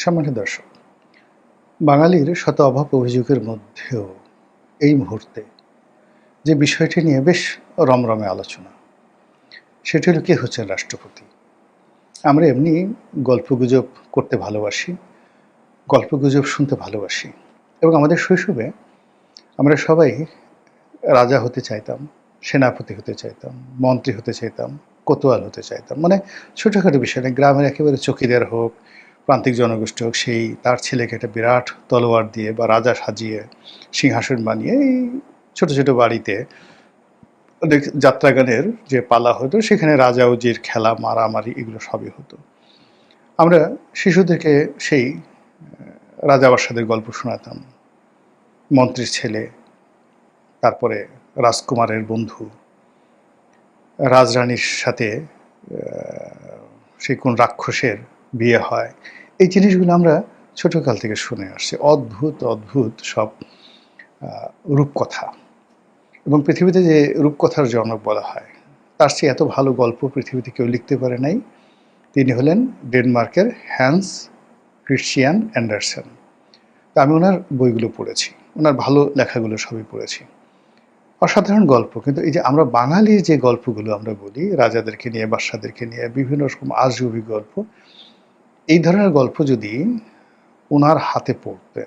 সম্মানিত দর্শক, বাঙালির শত অভাব অভিযোগের মধ্যেও এই মুহূর্তে যে বিষয়টি নিয়ে বেশ রমরমে আলোচনা, সেটি হলো কে হচ্ছেন রাষ্ট্রপতি। আমরা এমনি গল্পগুজব করতে ভালোবাসি, গল্পগুজব শুনতে ভালোবাসি এবং আমাদের শৈশবে আমরা সবাই রাজা হতে চাইতাম, সেনাপতি হতে চাইতাম, মন্ত্রী হতে চাইতাম, কোতোয়াল হতে চাইতাম। মানে ছোটোখাটো বিষয় না, গ্রামের একেবারে চৌকিদার হোক, প্রান্তিক জনগোষ্ঠী হোক, সেই তার ছেলেকে একটা বিরাট তলোয়ার দিয়ে বা রাজা সাজিয়ে সিংহাসন বানিয়ে এই ছোটো ছোটো বাড়িতে যাত্রাগানের যে পালা হতো সেখানে রাজা উজির খেলা, মারামারি এগুলো সবই হতো। আমরা শিশুদেরকে সেই রাজাবাসাদের গল্প শোনাতাম, মন্ত্রীর ছেলে, তারপরে রাজকুমারের বন্ধু, রাজরানীর সাথে সেই কোন রাক্ষসের বিয়ে হয়। এই জিনিসগুলো আমরা ছোটোকাল থেকে শুনে আসছি। অদ্ভুত অদ্ভুত সব রূপকথা, এবং পৃথিবীতে যে রূপকথার জনক বলা হয়, তার চেয়ে এত ভালো গল্প পৃথিবীতে কেউ লিখতে পারে নাই। তিনি হলেন ডেনমার্কের হ্যান্স ক্রিশ্চিয়ান অ্যান্ডারসন। তা আমি ওনার বইগুলো পড়েছি, ওনার ভালো লেখাগুলো সবই পড়েছি। অসাধারণ গল্প। কিন্তু এই যে আমরা বাঙালির যে গল্পগুলো আমরা বলি, রাজাদেরকে নিয়ে, বাদশাদেরকে নিয়ে বিভিন্ন রকম আজগুবি গল্প, এই ধরনের গল্প যদি ওনার হাতে পড়তে,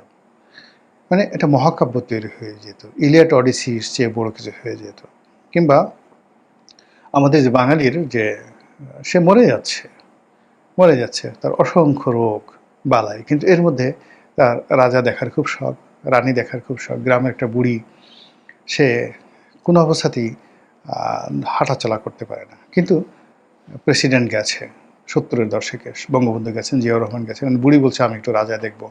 মানে একটা মহাকাব্য তৈরি হয়ে যেত, ইলিয়াড অডিসির চেয়ে বড় কিছু হয়ে যেত। কিংবা আমাদের যে বাঙালির যে সে মরে যাচ্ছে, তার অসংখ্য রোগ বালাই, কিন্তু এর মধ্যে তার রাজা দেখার খুব শখ, রানী দেখার খুব শখ। গ্রামের একটা বুড়ি, সে কোনো অবস্থাতেই হাঁটাচলা করতে পারে না, কিন্তু প্রেসিডেন্ট গেছে 70-এর দশকে, বঙ্গবন্ধু গেছেন, জিয়াউর রহমান গেছেন, বুড়ি বলছে আমি একটু রাজা দেখব।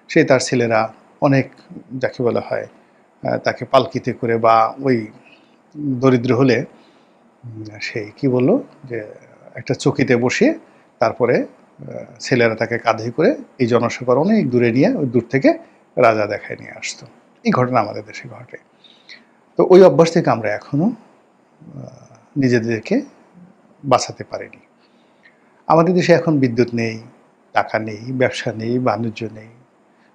সে তার ছেলেরা অনেক, যাকে বলা হয়, তাকে পালকিতে করে বা ওই দরিদ্র হলে সেই কি বললো যে একটা চকিতে বসিয়ে তারপরে ছেলেরা তাকে কাঁধে করে এই জনসভার অনেক দূরে নিয়ে ওই দূর থেকে রাজা দেখায় নিয়ে আসতো। এই ঘটনা আমাদের দেশে ঘটে। তো ওই অভ্যাস থেকে আমরা এখনো নিজেদেরকে বাঁচাতে পারিনি। আমাদের দেশে এখন বিদ্যুৎ নেই, টাকা নেই, ব্যবসা নেই, বাণিজ্য নেই,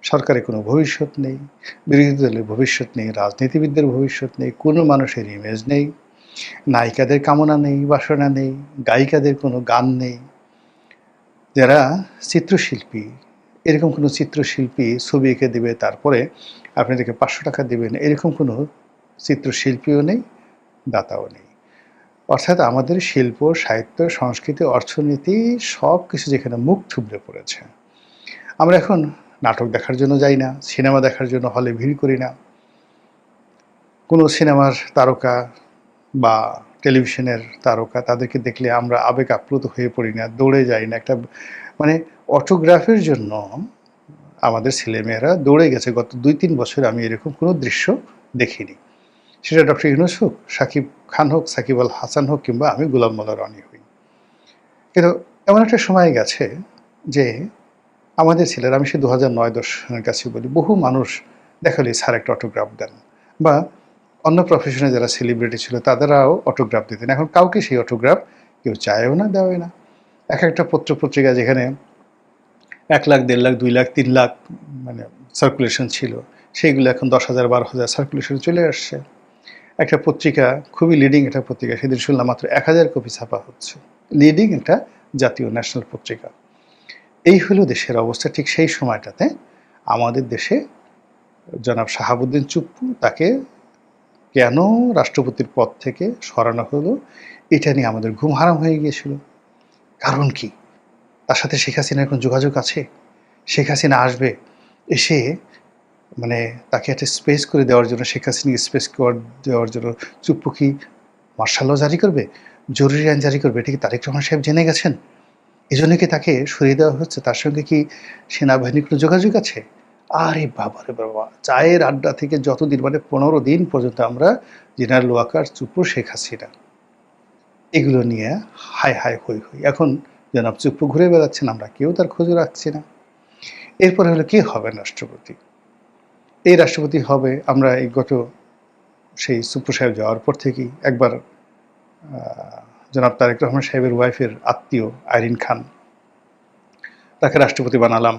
সরকারের কোনো ভবিষ্যৎ নেই, বিরোধী দলের ভবিষ্যৎ নেই, রাজনীতিবিদদের ভবিষ্যৎ নেই, কোনো মানুষের ইমেজ নেই, নায়িকাদের কামনা নেই, বাসনা নেই, গায়িকাদের কোনো গান নেই। যারা চিত্রশিল্পী, এরকম কোনো চিত্রশিল্পী ছবি এঁকে দেবে, তারপরে আপনাদেরকে 500 টাকা দেবেন, এরকম কোনো চিত্রশিল্পীও নেই, দাতাও নেই। অর্থাৎ আমাদের শিল্প, সাহিত্য, সংস্কৃতি, অর্থনীতি সব কিছু যেখানে মুখ থুবড়ে পড়েছে। আমরা এখন নাটক দেখার জন্য যাই না, সিনেমা দেখার জন্য হলে ভিড় করি না। কোনো সিনেমার তারকা বা টেলিভিশনের তারকা, তাদেরকে দেখলে আমরা আবেগ আপ্লুত হয়ে পড়ি না, দৌড়ে যাই না। একটা মানে অটোগ্রাফের জন্য আমাদের ছেলেমেয়েরা দৌড়ে গেছে। গত 2-3 বছর আমি এরকম কোনো দৃশ্য দেখিনি। সেটা ডক্টর ইউনূস হোক, শাকিব খান হোক, সাকিব আল হাসান হোক, কিংবা আমি গোলাম মোল্লা রনি হই। কিন্তু এমন একটা সময় গেছে যে আমাদের ছেলেরা, আমি সে 2009-10 কাছে বলি, বহু মানুষ দেখালে স্যার একটা অটোগ্রাফ দেন, বা অন্য প্রফেশনে যারা সেলিব্রিটি ছিল তাদেরাও অটোগ্রাফ দিতেন। এখন কাউকে সেই অটোগ্রাফ কেউ চায়ও না, দেওয়াই না। এক একটা পত্রিকা যেখানে 1 লাখ, 1.5 লাখ, 2 লাখ, 3 লাখ মানে সার্কুলেশন ছিল, সেইগুলো এখন 10,000, 12,000 সার্কুলেশনে চলে আসছে। একটা পত্রিকা, খুবই লিডিং একটা পত্রিকা, সেদিন শুনলাম মাত্র 1000 কপি ছাপা হচ্ছে। লিডিং একটা জাতীয় ন্যাশনাল পত্রিকা। এই হলো দেশের অবস্থা। ঠিক সেই সময়টাতে আমাদের দেশে জনাব শাহাবুদ্দিন চুপ্পু, তাকে কেন রাষ্ট্রপতির পদ থেকে সরানো হলো, এটা নিয়ে আমাদের ঘুম হারাম হয়ে গিয়েছিল। কারণ কি? তার সাথে শেখ হাসিনার কোনো যোগাযোগ আছে? শেখ হাসিনা আসবে, এসে মানে তাকে একটা স্পেস করে দেওয়ার জন্য, শেখ হাসিনাকে স্পেস করে দেওয়ার জন্য চুপ্পু কি মার্শাল ল জারি করবে, জরুরি আইন জারি করবে? এটা কি তারেক রহমান সাহেব জেনে গেছেন? এজন্য কি তাকে সরিয়ে দেওয়া হচ্ছে? তার সঙ্গে কি সেনাবাহিনীর কোনো যোগাযোগ আছে? আরে বাবা রে বাবা! চায়ের আড্ডা থেকে যতদিন, মানে 15 দিন পর্যন্ত আমরা জেনারেল ওয়াকার, চুপ্পু, শেখ হাসিনা, এগুলো নিয়ে হায় হায় হই হই। এখন জনাব চুপ্পু ঘুরে বেড়াচ্ছেন, আমরা কেউ তার খোঁজও রাখছি না। এরপরে হলো কে হবেন রাষ্ট্রপতি? এই রাষ্ট্রপতি হবে, আমরা এই গত সেই চুপ্পু সাহেব যাওয়ার পর থেকেই একবার জনাব তারেক রহমান সাহেবের ওয়াইফের আত্মীয় আইরিন খান, তাকে রাষ্ট্রপতি বানালাম।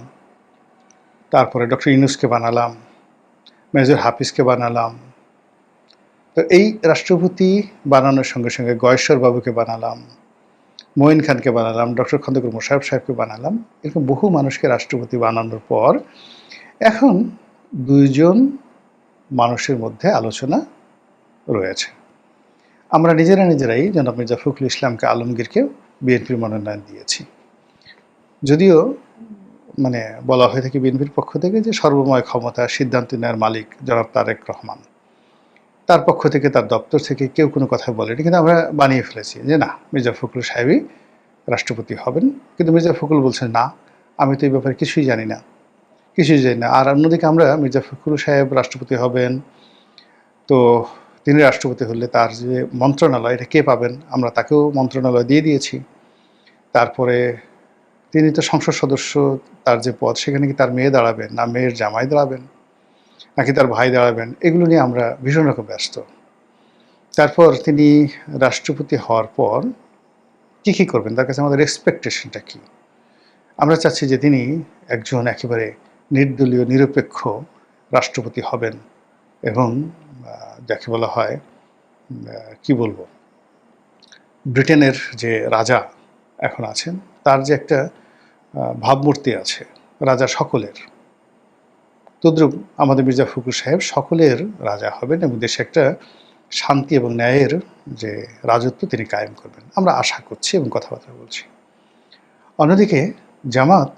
তারপরে ডক্টর ইউনূসকে বানালাম, মেজর হাফিজকে বানালাম। তো এই রাষ্ট্রপতি বানানোর সঙ্গে সঙ্গে গয়েশ্বর বাবুকে বানালাম, মঈন খানকে বানালাম, ডক্টর খন্দকার মোশাররফ সাহেবকে বানালাম। এরকম বহু মানুষকে রাষ্ট্রপতি বানানোর পর এখন ২ জন মানুষের মধ্যে আলোচনা রয়েছে। আমরা নিজেরাই জনাব মির্জা ফখরুল ইসলামকে আলমগীরকে বিএনপির মনোনয়ন দিয়েছি। যদিও মানে বলা হয়ে থাকে বিএনপির পক্ষ থেকে যে সর্বময় ক্ষমতা সিদ্ধান্ত নেওয়ার মালিক জনাব তারেক রহমান। তার পক্ষ থেকে, তার দপ্তর থেকে কেউ কোনো কথা বলেনি, কিন্তু আমরা বানিয়ে ফেলেছি যে না, মির্জা ফখরুল সাহেবই রাষ্ট্রপতি হবেন। কিন্তু মির্জা ফখরুল বলছেন না, আমি তো এই ব্যাপারে কিছুই জানি না। আর অন্যদিকে আমরা মির্জা ফখরুল সাহেব রাষ্ট্রপতি হবেন, তো তিনি রাষ্ট্রপতি হলে তার যে মন্ত্রণালয়, এটা কে পাবেন? আমরা তাকেও মন্ত্রণালয় দিয়ে দিয়েছি। তারপরে তিনি তো সংসদ সদস্য, তার যে পদ, সেখানে কি তার মেয়ে দাঁড়াবেন, না মেয়ের জামাই দাঁড়াবেন, নাকি তার ভাই দাঁড়াবেন? এগুলো নিয়ে আমরা ভীষণ রকম ব্যস্ত। তারপর তিনি রাষ্ট্রপতি হওয়ার পর কী করবেন, তার কাছে আমাদের এক্সপেকটেশনটা কী? আমরা চাচ্ছি যে তিনি একজন একেবারে নির্দলীয় নিরপেক্ষ রাষ্ট্রপতি হবেন এবং যাকে বলা হয় কি বলবো, ব্রিটেনের যে রাজা এখন আছেন তার যে একটা ভাবমূর্তি আছে রাজা সকলের, তদ্রূপ আমাদের মির্জা ফখরুল সাহেব সকলের রাজা হবেন এবং দেশে একটা শান্তি এবং ন্যায়ের যে রাজত্ব তিনি কায়েম করবেন, আমরা আশা করছি এবং কথাবার্তা বলছি। অন্যদিকে জামাত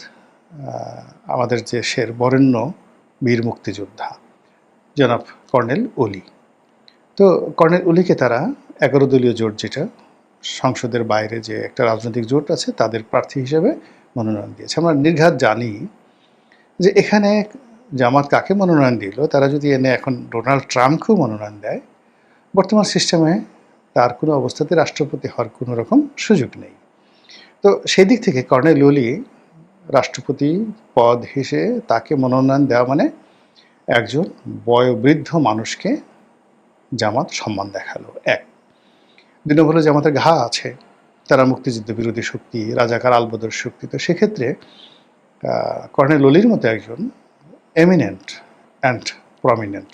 আমাদের দেশের বরেণ্য বীর মুক্তিযোদ্ধা জনাব কর্নেল অলি, তো কর্নেল অলিকে তারা 11 দলীয় জোট, যেটা সংসদের বাইরে যে একটা রাজনৈতিক জোট আছে, তাদের প্রার্থী হিসেবে মনোনয়ন দিয়েছে। আমরা নির্ঘাত জানি যে এখানে জামাত কাকে মনোনয়ন দিল, তারা যদি এনে এখন ডোনাল্ড ট্রাম্পকেও মনোনয়ন দেয়, বর্তমান সিস্টেমে তার কোনো অবস্থাতে রাষ্ট্রপতি হওয়ার কোনো রকম সুযোগ নেই। তো সেই দিক থেকে কর্নেল অলি রাষ্ট্রপতি পদ হিসেবে তাকে মনোনয়ন দেওয়া মানে একজন বয়োবৃদ্ধ মানুষকে জামাত সম্মান দেখালো। 1 2 নম্বর হলো জামাতের ঘা আছে, তারা মুক্তিযুদ্ধ বিরোধী শক্তি, রাজাকার আলবদর শক্তি। তো সেক্ষেত্রে কর্নেল অলির মতো একজন eminent and prominent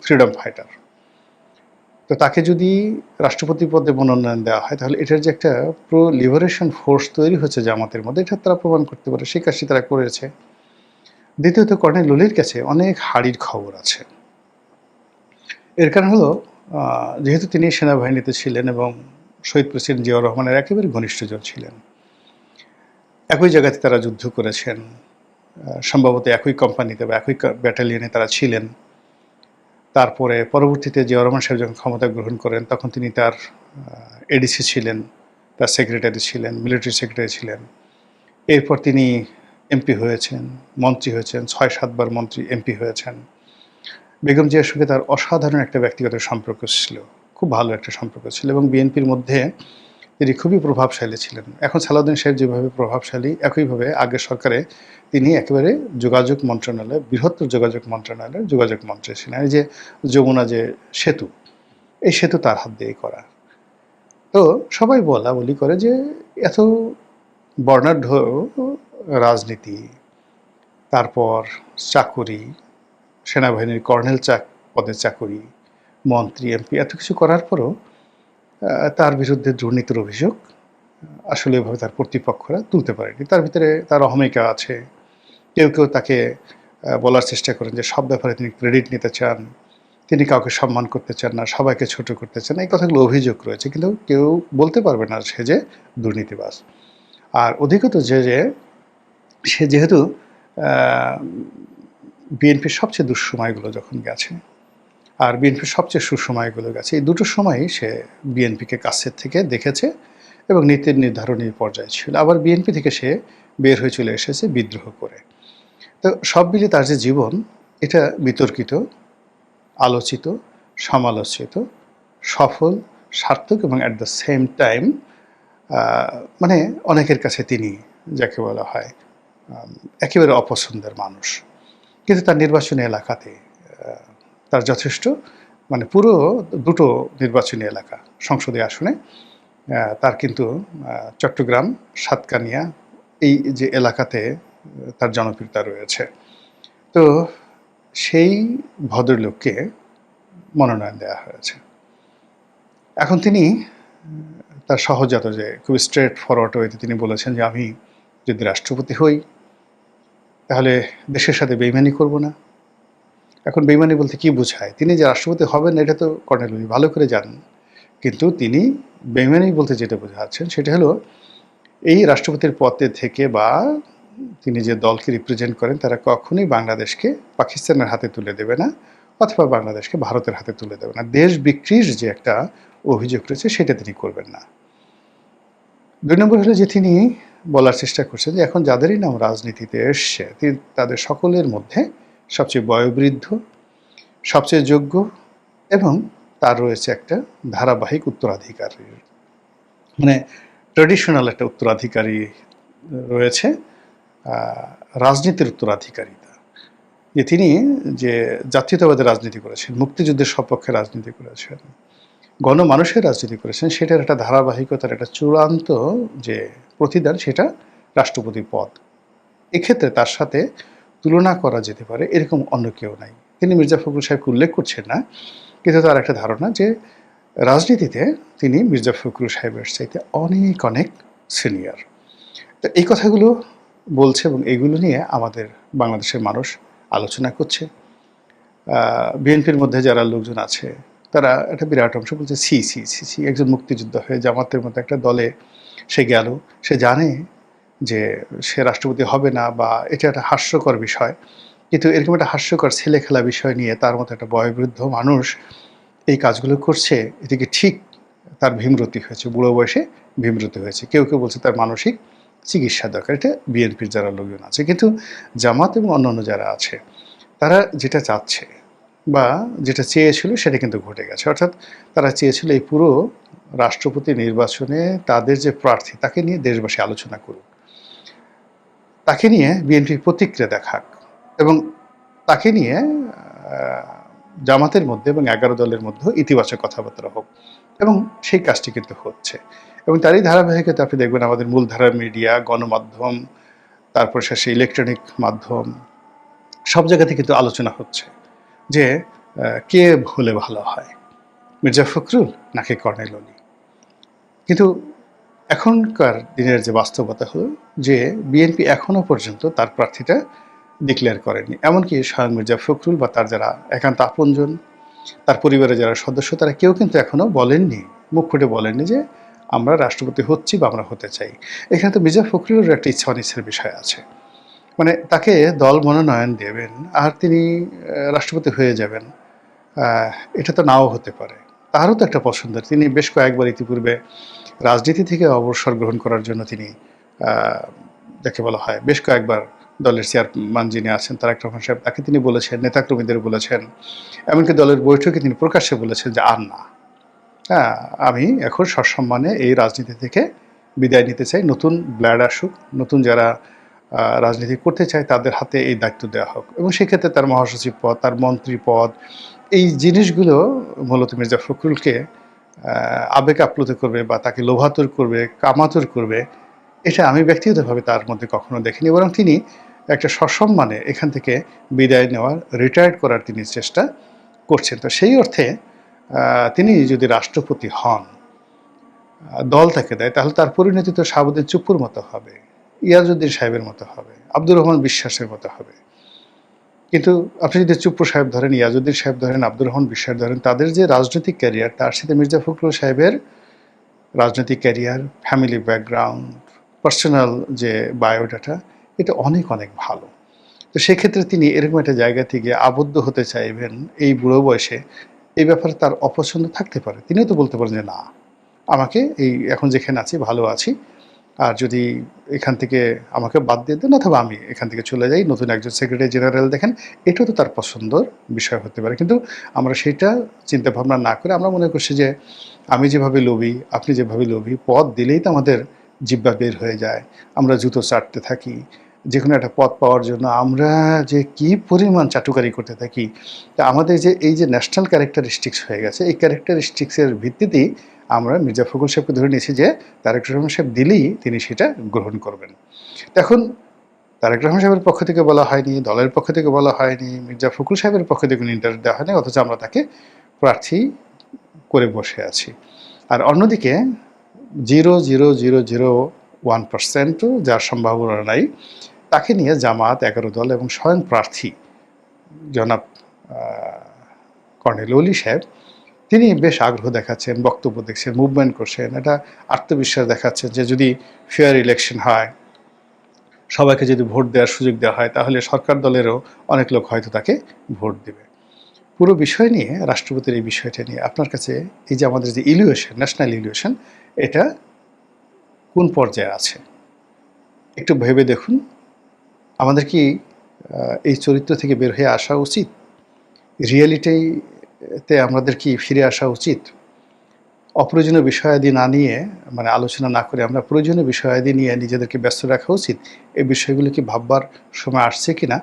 freedom fighter, তো তাকে যদি রাষ্ট্রপতি পদে মনোনয়ন দেওয়া হয়, তাহলে এটার যে একটা প্রো লিবারেশন ফোর্স তৈরি হচ্ছে জামাতের মধ্যে, এটা তারা প্রমাণ করতে পারে, সেই কাজটি তারা করেছে। দ্বিতীয়ত, কর্নেল অলির কাছে অনেক হাড়ির খবর আছে। এর কারণ হলো যেহেতু তিনি সেনাবাহিনীতে ছিলেন এবং শহীদ প্রেসিডেন্ট জিয়াউর রহমানের একেবারে ঘনিষ্ঠজন ছিলেন, একই জায়গাতে তারা যুদ্ধ করেছেন, সম্ভবত একই কোম্পানিতে বা একই ব্যাটালিয়নে তারা ছিলেন। তারপরে পরবর্তীতে জিয়াউর রহমান সাহেব যখন ক্ষমতা গ্রহণ করেন, তখন তিনি তার এডিসি ছিলেন, তার সেক্রেটারি ছিলেন, মিলিটারি সেক্রেটারি ছিলেন। এরপর তিনি এমপি হয়েছেন, মন্ত্রী হয়েছেন, 6-7 বার মন্ত্রী এমপি হয়েছেন। বেগম জিয়ার সঙ্গে তার অসাধারণ একটা ব্যক্তিগত সম্পর্ক ছিল, খুব ভালো একটা সম্পর্ক ছিল এবং বিএনপির মধ্যে তিনি খুবই প্রভাবশালী ছিলেন। এখন সালাউদ্দিন সাহেব যেভাবে প্রভাবশালী, একইভাবে আগের সরকারে তিনি একেবারে যোগাযোগ মন্ত্রণালয়, বৃহত্তর যোগাযোগ মন্ত্রণালয়ের যোগাযোগ মন্ত্রী ছিলেন। এই যে যমুনা যে সেতু, এই সেতু তার হাত দিয়েই করা। তো সবাই বলি করে যে এত বর্ণাঢ্য রাজনীতি, তারপর চাকুরি, সেনাবাহিনীর কর্নেল পদের চাকুরি, মন্ত্রী, এমপি, এত কিছু করার পরও তার বিরুদ্ধে দুর্নীতির অভিযোগ আসলে এভাবে তার কর্তৃপক্ষরা তুলতে পারেনি। তার ভিতরে তার অহমিকা আছে। কেউ তাকে বলার চেষ্টা করেন যে সব ব্যাপারে তিনি ক্রেডিট নিতে চান, তিনি কাউকে সম্মান করতে চান না, সবাইকে ছোট করতে চান। এই কথাগুলো অভিযোগ রয়েছে, কিন্তু কেউ বলতে পারবে না সে যে দুর্নীতিবাজ। আর অধিকত সে যেহেতু বিএনপির সবচেয়ে দুঃসময়গুলো যখন গেছে আর বিএনপির সবচেয়ে সুসময়গুলো গেছে, এই দুটো সময়ই সে বিএনপিকে কাছের থেকে দেখেছে এবং নীতির নির্ধারণী পর্যায়ে ছিল। আবার বিএনপি থেকে সে বের হয়ে চলে এসেছে বিদ্রোহ করে। তো সব মিলিয়ে তার যে জীবন, এটা বিতর্কিত, আলোচিত, সমালোচিত, সফল, সার্থক এবং অ্যাট দ্য সেম টাইম মানে অনেকের কাছে তিনি যাকে বলা হয় একেবারে অপছন্দের মানুষ। কিন্তু তার নির্বাচনী এলাকাতে তার যথেষ্ট পুরো 2টো নির্বাচনী এলাকা সংসদীয় আসনে তার কিন্তু চট্টগ্রাম, সাতকানিয়া এই যে এলাকাতে তার জনপ্রিয়তা রয়েছে। তো সেই ভদ্রলোককে মনোনয়ন দেওয়া হয়েছে। এখন তিনি তার সহজাত যে খুব স্ট্রেট ফরওয়ার্ড ওয়েতে তিনি বলেছেন যে, আমি যদি রাষ্ট্রপতি হই তাহলে দেশের সাথে বেইমানি করব না। এখন বেইমানি বলতে কি বোঝায়? তিনি যে রাষ্ট্রপতি হবেন এটা তো কর্নেল উনি ভালো করে জানেন। কিন্তু তিনি বেইমানি বলতে যেটা বোঝাচ্ছেন সেটা হলো এই রাষ্ট্রপতির পদে থেকে বা তিনি যে দলকে রিপ্রেজেন্ট করেন তারা কখনোই বাংলাদেশকে পাকিস্তানের হাতে তুলে দেবে না অথবা বাংলাদেশকে ভারতের হাতে তুলে দেবে না। দেশ বিক্রির যে একটা অভিযোগ রয়েছে সেটা তিনি করবেন না। ২ নম্বর হলো যে তিনি বলার চেষ্টা করছেন যে এখন যাদেরই নাম রাজনীতিতে এসছে তাদের সকলের মধ্যে সবচেয়ে বয়োবৃদ্ধ, সবচেয়ে যোগ্য এবং তার রয়েছে একটা ধারাবাহিক উত্তরাধিকারী, মানে ট্র্যাডিশনাল একটা উত্তরাধিকারী রয়েছে, রাজনীতির উত্তরাধিকারিতা। যে তিনি যে জাতীয়তাবাদের রাজনীতি করেছেন, মুক্তিযুদ্ধের সপক্ষে রাজনীতি করেছেন, গণমানুষের রাজনীতি করেছেন, সেটার একটা ধারাবাহিকতার একটা চূড়ান্ত যে প্রতিদান সেটা রাষ্ট্রপতি পদ। এক্ষেত্রে তার সাথে তুলনা করা যেতে পারে এরকম অন্য কেউ নাই। তিনি মির্জা ফখরুল সাহেবকে উল্লেখ করছেন না, কিন্তু তার একটা ধারণা যে রাজনীতিতে তিনি মির্জা ফখরুল সাহেবের চাইতে অনেক অনেক সিনিয়র। তো এই কথাগুলো বলছে এবং এগুলো নিয়ে আমাদের বাংলাদেশের মানুষ আলোচনা করছে। বিএনপির মধ্যে যারা লোকজন আছে তারা একটা বিরাট অংশ বলছে ছি ছি ছি ছি, একজন মুক্তিযোদ্ধা হয়ে জামাতের মতো একটা দলে সে গেল, সে জানে যে সে রাষ্ট্রপতি হবে না বা এটা একটা হাস্যকর বিষয়, কিন্তু এরকম একটা হাস্যকর ছেলে খেলা বিষয় নিয়ে তার মতো একটা বয়োবৃদ্ধ মানুষ এই কাজগুলো করছে, এদিকে ঠিক তার ভীমরতি হয়েছে, বুড়ো বয়সে ভীমরতি হয়েছে। কেউ কেউ বলছে তার মানসিক চিকিৎসা দরকার। এটা বিএনপির যারা লোকজন আছে, কিন্তু জামাত এবং অন্যান্য যারা আছে তারা যেটা চাচ্ছে বা যেটা চেয়েছিল সেটা কিন্তু ঘটে গেছে। অর্থাৎ তারা চেয়েছিল এই পুরো রাষ্ট্রপতি নির্বাচনে তাদের যে প্রার্থী তাকে নিয়ে দেশবাসী আলোচনা করুক, তাকে নিয়ে বিএনপি প্রতিক্রিয়া দেখাক এবং তাকে নিয়ে জামাতের মধ্যে এবং ১১ দলের মধ্যে ইতিবাচক কথাবার্তা হোক, এবং সেই কাজটি কিন্তু হচ্ছে। এবং তারই ধারাবাহিকতা আপনি দেখবেন আমাদের মূলধারার মিডিয়া, গণমাধ্যম, তারপর শেষে ইলেকট্রনিক মাধ্যম, সব জায়গাতে কিন্তু আলোচনা হচ্ছে যে কে হলে ভালো হয়, মির্জা ফখরুল নাকি কর্নেল অলি। কিন্তু এখনকার দিনের যে বাস্তবতা হলো যে বিএনপি এখনো পর্যন্ত তার প্রার্থীটা ডিক্লেয়ার করেনি। এমনকি স্বয়ং মির্জা ফখরুল বা তার যারা একান্ত আপনজন, তার পরিবারের যারা সদস্য, তারা কেউ কিন্তু এখনো বলেননি, মুখ ফুটে বলেননি যে আমরা রাষ্ট্রপতি হচ্ছি বা আমরা হতে চাই। এখানে তো মির্জা ফখরুলের একটা ইচ্ছা অনিচ্ছার বিষয় আছে। মানে তাকে দল মনোনয়ন দেবেন আর তিনি রাষ্ট্রপতি হয়ে যাবেন, এটা তো নাও হতে পারে। তারও তো একটা পছন্দের, তিনি বেশ কয়েকবার ইতিপূর্বে রাজনীতি থেকে অবসর গ্রহণ করার জন্য তিনি যাকে বলা হয় বেশ কয়েকবার দলের চেয়ারম্যান যিনি আছেন তারেক রহমান সাহেব তাকে তিনি বলেছেন, নেতাকর্মীদের বলেছেন, এমনকি দলের বৈঠকে তিনি প্রকাশ্যে বলেছেন যে আর না, হ্যাঁ আমি এখন সসম্মানে এই রাজনীতি থেকে বিদায় নিতে চাই, নতুন ব্লাড আসুক, নতুন যারা রাজনীতি করতে চায় তাদের হাতে এই দায়িত্ব দেওয়া হোক। এবং সেক্ষেত্রে তার মহাসচিব পদ, তার মন্ত্রী পদ, এই জিনিসগুলো মূলত মির্জা ফখরুলকে আবেগ আপ্লুত করবে বা তাকে লোভাতুর করবে, কামাতুর করবে, এটা আমি ব্যক্তিগতভাবে তার মধ্যে কখনো দেখিনি। বরং তিনি একটা সসম্মানে এখান থেকে বিদায় নেওয়ার, রিটায়ার্ড করার তিনি চেষ্টা করছেন। তো সেই অর্থে তিনি যদি রাষ্ট্রপতি হন, দল তাকে দেয়, তাহলে তার পরিণতি তো শাহাবুদ্দিন চুপ্পুর মতো হবে, ইয়াজউদ্দিন সাহেবের মতো হবে, আব্দুর রহমান বিশ্বাসের মতো হবে। কিন্তু আপনি যদি চুপ্পু সাহেব ধরেন, ইয়াজউদ্দিন সাহেব ধরেন, আব্দুর রহমান বিশ্বাস ধরেন, তাদের যে রাজনৈতিক ক্যারিয়ার তার সাথে মির্জা ফখরুল সাহেবের রাজনৈতিক ক্যারিয়ার, ফ্যামিলি ব্যাকগ্রাউন্ড, পার্সোনাল যে বায়োডাটা, এটা অনেক অনেক ভালো। তো সেক্ষেত্রে তিনি এরকম একটা জায়গা থেকে আবদ্ধ হতে চাইবেন এই বুড়ো বয়সে, এই ব্যাপারে তার অপছন্দ থাকতে পারে। তিনিও তো বলতে পারেন যে না, আমাকে এই এখন যেখানে আছি ভালো আছি, আর যদি এখান থেকে আমাকে বাদ দিয়ে দেন অথবা আমি এখান থেকে চলে যাই, নতুন একজন সেক্রেটারি জেনারেল দেখেন, এটাও তো তার পছন্দর বিষয় হতে পারে। কিন্তু আমরা সেটা চিন্তাভাবনা না করে আমরা মনে করছি যে আমি যেভাবে লোভী, আপনি যেভাবে লোভী, পদ দিলেই তো আমাদের জিহ্বা বের হয়ে যায়, আমরা জুতো চাটতে থাকি, যে কোনো একটা পদ পাওয়ার জন্য আমরা যে কি পরিমাণ চাটুকারি করতে থাকি। তা আমাদের যে এই যে ন্যাশনাল ক্যারেক্টারিস্টিক্স হয়ে গেছে, এই ক্যারেক্টারিস্টিক্সের ভিত্তিতেই আমরা মির্জা ফখরুল সাহেবকে ধরে নিয়েছি যে তারেক রহমান সাহেব দিলেই তিনি সেটা গ্রহণ করবেন। এখন তারেক রহমান সাহেবের পক্ষ থেকে বলা হয়নি, দলের পক্ষ থেকে বলা হয়নি, মির্জা ফখরুল সাহেবের পক্ষ থেকে কোনো ইন্টারেস্ট দেওয়া হয়নি, অথচ আমরা তাকে প্রার্থী করে বসে আছি। আর অন্যদিকে 0.0001% যার সম্ভাবনা নাই, তাকে নিয়ে জামাত, 11 দল এবং স্বয়ং প্রার্থী জনাব কর্নেল ওলি সাহেব, তিনি বেশ আগ্রহ দেখাচ্ছেন, বক্তব্য দেখছেন, মুভমেন্ট করছেন, এটা আত্মবিশ্বাস দেখাচ্ছেন যে যদি ফেয়ার ইলেকশন হয়, সবাইকে যদি ভোট দেওয়ার সুযোগ দেওয়া হয়, তাহলে সরকার দলেরও অনেক লোক হয়তো তাকে ভোট দেবে। পুরো বিষয় নিয়ে, রাষ্ট্রপতির এই বিষয়টা নিয়ে আপনার কাছে এই যে আমাদের যে ইলিউশন, ন্যাশনাল ইলিউশন, এটা কোন পর্যায়ে আছে একটু ভেবে দেখুন। আমাদের কি এই চরিত্র থেকে বের হয়ে আসা উচিত? রিয়েলিটিতে আমাদের কি ফিরে আসা উচিত? অপ্রয়োজনীয় বিষয়াদি না নিয়ে, মানে আলোচনা না করে আমরা প্রয়োজনীয় বিষয়াদি নিয়ে নিজেদেরকে ব্যস্ত রাখা উচিত। এই বিষয়গুলো কি ভাববার সময় আসছে কিনা